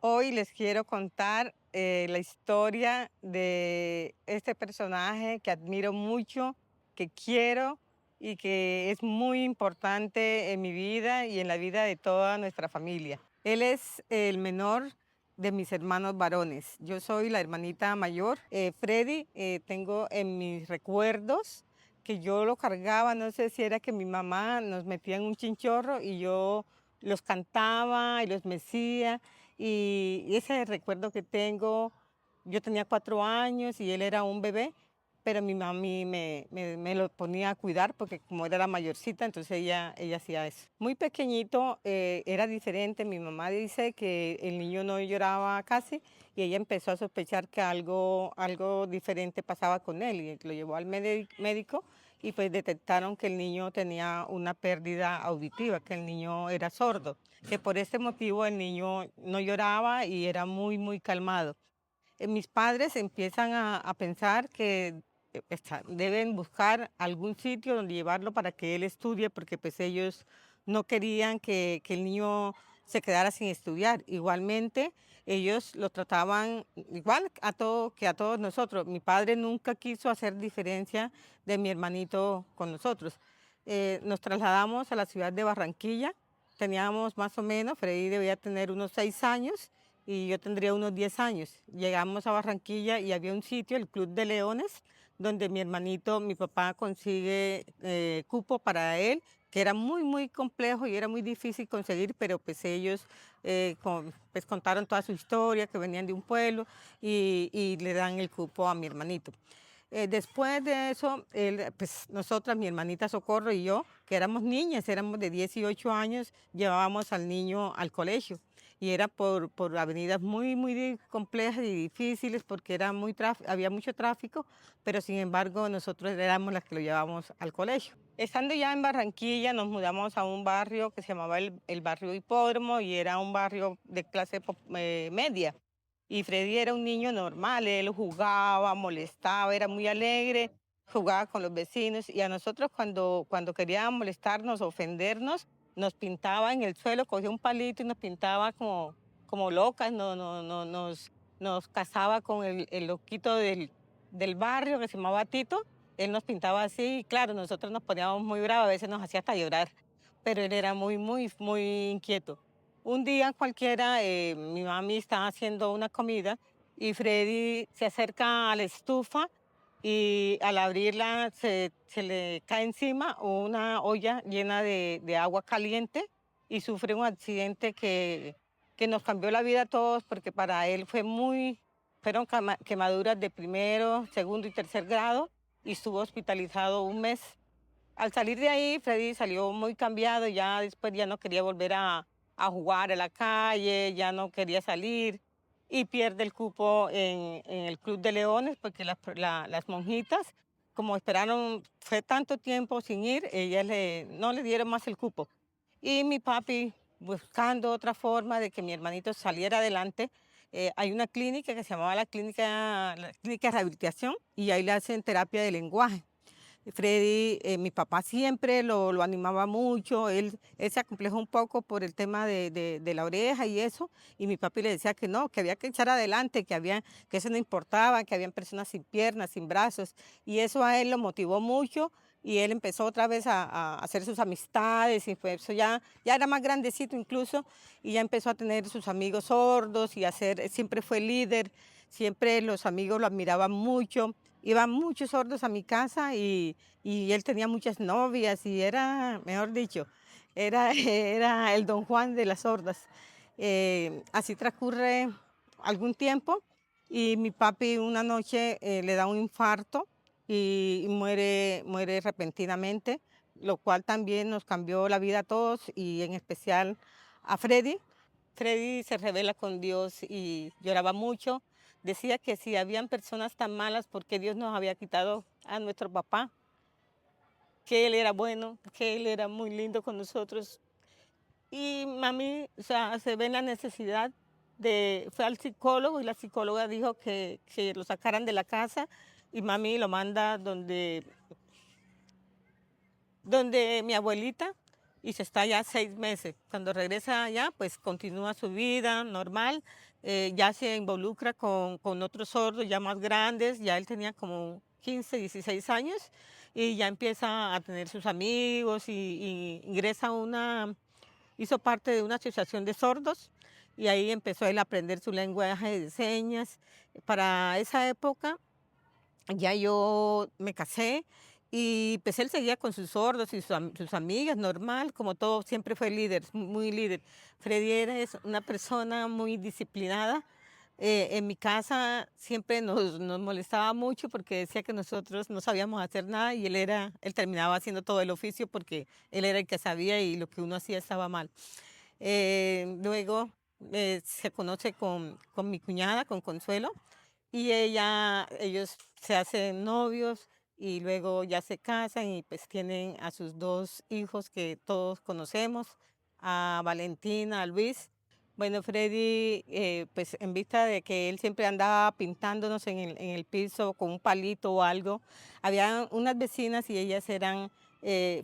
Hoy les quiero contar la historia de este personaje que admiro mucho, que quiero y que es muy importante en mi vida y en la vida de toda nuestra familia. Él es el menor de mis hermanos varones. Yo soy la hermanita mayor. Freddy, tengo en mis recuerdos que yo lo cargaba, no sé si era que mi mamá nos metía en un chinchorro y yo los cantaba y los mecía. Y ese recuerdo que tengo, yo tenía 4 años y él era un bebé, pero mi mami me lo ponía a cuidar porque como era la mayorcita, entonces ella hacía eso. Muy pequeñito era diferente. Mi mamá dice que el niño no lloraba casi y ella empezó a sospechar que algo diferente pasaba con él y lo llevó al médico y pues detectaron que el niño tenía una pérdida auditiva, que el niño era sordo, que por ese motivo el niño no lloraba y era muy calmado. Mis padres empiezan a pensar que deben buscar algún sitio donde llevarlo para que él estudie, porque pues ellos no querían que el niño se quedara sin estudiar. Igualmente, ellos lo trataban igual que a todos nosotros. Mi padre nunca quiso hacer diferencia de mi hermanito con nosotros. Nos trasladamos a la ciudad de Barranquilla. Teníamos más o menos, Freddy debía tener unos 6 años y yo tendría unos 10 años. Llegamos a Barranquilla y había un sitio, el Club de Leones, donde mi hermanito, mi papá consigue cupo para él, que era muy complejo y era muy difícil conseguir, pero pues ellos pues contaron toda su historia, que venían de un pueblo y le dan el cupo a mi hermanito. Después de eso, pues nosotras, mi hermanita Socorro y yo, que éramos niñas, éramos de 18 años, llevábamos al niño al colegio. Y era por avenidas muy complejas y difíciles porque era había mucho tráfico, pero sin embargo nosotros éramos las que lo llevábamos al colegio. Estando ya en Barranquilla, nos mudamos a un barrio que se llamaba el barrio Hipódromo y era un barrio de clase media. Y Freddy era un niño normal, él jugaba, molestaba, era muy alegre, jugaba con los vecinos y a nosotros cuando quería molestarnos, ofendernos, nos pintaba en el suelo, cogía un palito y nos pintaba como locas, nos casaba con el loquito del barrio que se llamaba Tito, él nos pintaba así y claro, nosotros nos poníamos muy bravos, a veces nos hacía hasta llorar, pero él era muy inquieto. Un día cualquiera, mi mami estaba haciendo una comida y Freddy se acerca a la estufa y al abrirla se le cae encima una olla llena de agua caliente y sufre un accidente que nos cambió la vida a todos porque para él fueron quemaduras de primero, segundo y tercer grado y estuvo hospitalizado un mes. Al salir de ahí, Freddy salió muy cambiado, ya después ya no quería volver a jugar a la calle, ya no quería salir y pierde el cupo en el Club de Leones porque las monjitas, como esperaron, fue tanto tiempo sin ir, no le dieron más el cupo. Y mi papi, buscando otra forma de que mi hermanito saliera adelante, hay una clínica que se llamaba la clínica de rehabilitación y ahí le hacen terapia de lenguaje. Freddy, mi papá siempre lo animaba mucho, él se acomplejó un poco por el tema de la oreja y eso, y mi papi le decía que no, que había que echar adelante, que eso no importaba, que habían personas sin piernas, sin brazos, y eso a él lo motivó mucho, y él empezó otra vez a hacer sus amistades, y fue, eso ya era más grandecito incluso, y ya empezó a tener sus amigos sordos, siempre fue líder, siempre los amigos lo admiraban mucho. Iban muchos sordos a mi casa y él tenía muchas novias y era, mejor dicho, era el don Juan de las sordas. Así transcurre algún tiempo y mi papi una noche le da un infarto y muere repentinamente, lo cual también nos cambió la vida a todos y en especial a Freddy. Freddy se revela con Dios y lloraba mucho. Decía que si habían personas tan malas, ¿por qué Dios nos había quitado a nuestro papá? Que él era bueno, que él era muy lindo con nosotros. Y mami, o sea, se ve en la necesidad fue al psicólogo y la psicóloga dijo que lo sacaran de la casa y mami lo manda donde mi abuelita. y se está ya 6 meses. Cuando regresa allá, pues continúa su vida normal, ya se involucra con otros sordos ya más grandes, ya él tenía como 15, 16 años y ya empieza a tener sus amigos y ingresa a hizo parte de una asociación de sordos y ahí empezó él a aprender su lenguaje de señas. Para esa época ya yo me casé y pues él seguía con sus sordos y sus amigas, normal, como todo, siempre fue líder, muy líder. Freddy es una persona muy disciplinada. En mi casa siempre nos molestaba mucho porque decía que nosotros no sabíamos hacer nada y él terminaba haciendo todo el oficio porque él era el que sabía y lo que uno hacía estaba mal. Luego se conoce con mi cuñada, con Consuelo, y ellos se hacen novios y luego ya se casan y pues tienen a sus 2 hijos que todos conocemos, a Valentina, a Luis. Bueno, Freddy, pues en vista de que él siempre andaba pintándonos en el piso con un palito o algo, había unas vecinas y ellas eran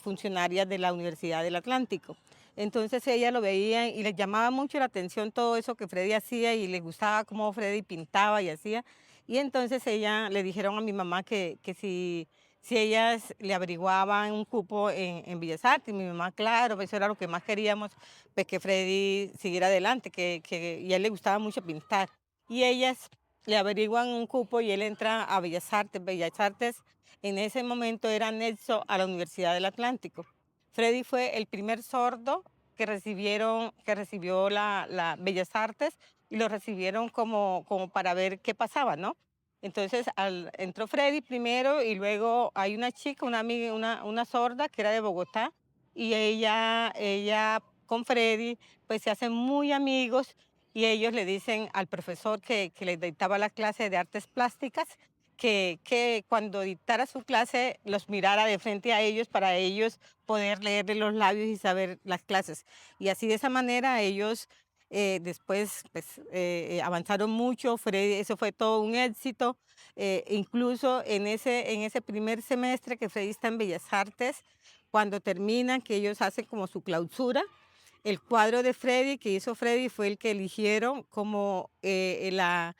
funcionarias de la Universidad del Atlántico. Entonces ella lo veía y les llamaba mucho la atención todo eso que Freddy hacía y les gustaba cómo Freddy pintaba y hacía. Y entonces ella le dijeron a mi mamá que si ellas le averiguaban un cupo en Bellas Artes. Y mi mamá, claro, pues eso era lo que más queríamos, pues que Freddy siguiera adelante, y a él le gustaba mucho pintar. Y ellas le averiguan un cupo y él entra a Bellas Artes. Bellas Artes en ese momento era anexo a la Universidad del Atlántico. Freddy fue el primer sordo que recibió la Bellas Artes y lo recibieron como para ver qué pasaba, ¿no? Entonces entró Freddy primero y luego hay una chica, una amiga, una sorda que era de Bogotá y ella con Freddy pues se hacen muy amigos y ellos le dicen al profesor que les dictaba la clase de artes plásticas que cuando dictara su clase los mirara de frente a ellos para ellos poder leerle los labios y saber las clases. Y así de esa manera ellos después pues, avanzaron mucho, eso fue todo un éxito. Incluso en ese primer semestre que Freddy está en Bellas Artes, cuando terminan, que ellos hacen como su clausura, el cuadro de Freddy que hizo Freddy fue el que eligieron como la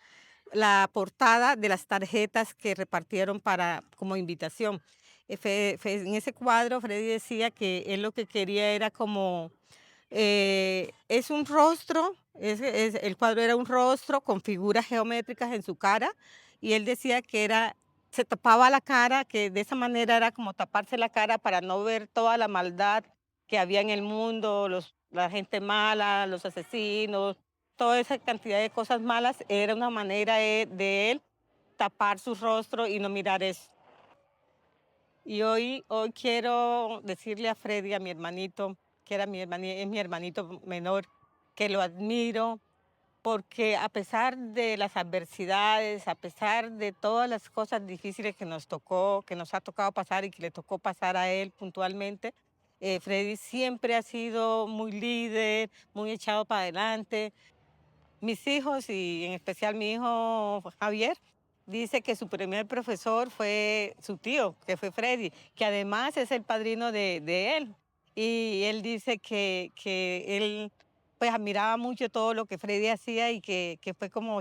portada de las tarjetas que repartieron como invitación. En ese cuadro Freddy decía que él lo que quería era como, es un rostro, el cuadro era un rostro con figuras geométricas en su cara y él decía que se tapaba la cara, que de esa manera era como taparse la cara para no ver toda la maldad que había en el mundo, la gente mala, los asesinos, toda esa cantidad de cosas malas, era una manera de él tapar su rostro y no mirar eso. Y hoy quiero decirle a Freddy, a mi hermanito, que es mi hermanito menor, que lo admiro, porque a pesar de las adversidades, a pesar de todas las cosas difíciles que nos ha tocado pasar y que le tocó pasar a él puntualmente, Freddy siempre ha sido muy líder, muy echado para adelante. Mis hijos, y en especial mi hijo Javier, dice que su primer profesor fue su tío, que fue Freddy, que además es el padrino de él. Y él dice que él pues admiraba mucho todo lo que Freddy hacía y que fue como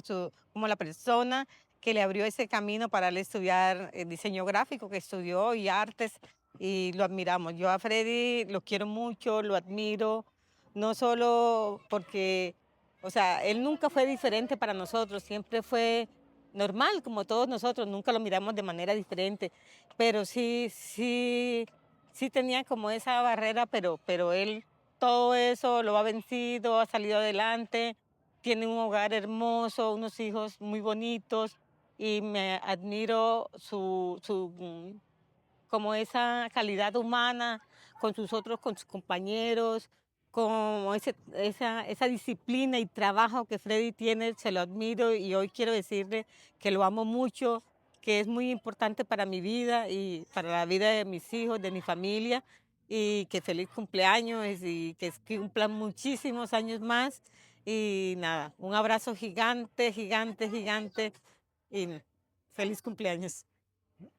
la persona que le abrió ese camino para él estudiar diseño gráfico, que estudió y artes, y lo admiramos. Yo a Freddy lo quiero mucho, lo admiro, no solo porque o sea, él nunca fue diferente para nosotros, siempre fue normal, como todos nosotros, nunca lo miramos de manera diferente, pero sí tenía como esa barrera, pero él todo eso lo ha vencido, ha salido adelante, tiene un hogar hermoso, unos hijos muy bonitos y me admiro como esa calidad humana con sus compañeros, como esa disciplina y trabajo que Freddy tiene, se lo admiro y hoy quiero decirle que lo amo mucho, que es muy importante para mi vida y para la vida de mis hijos, de mi familia, y que feliz cumpleaños y que cumplan muchísimos años más. Y nada, un abrazo gigante, gigante, gigante y feliz cumpleaños.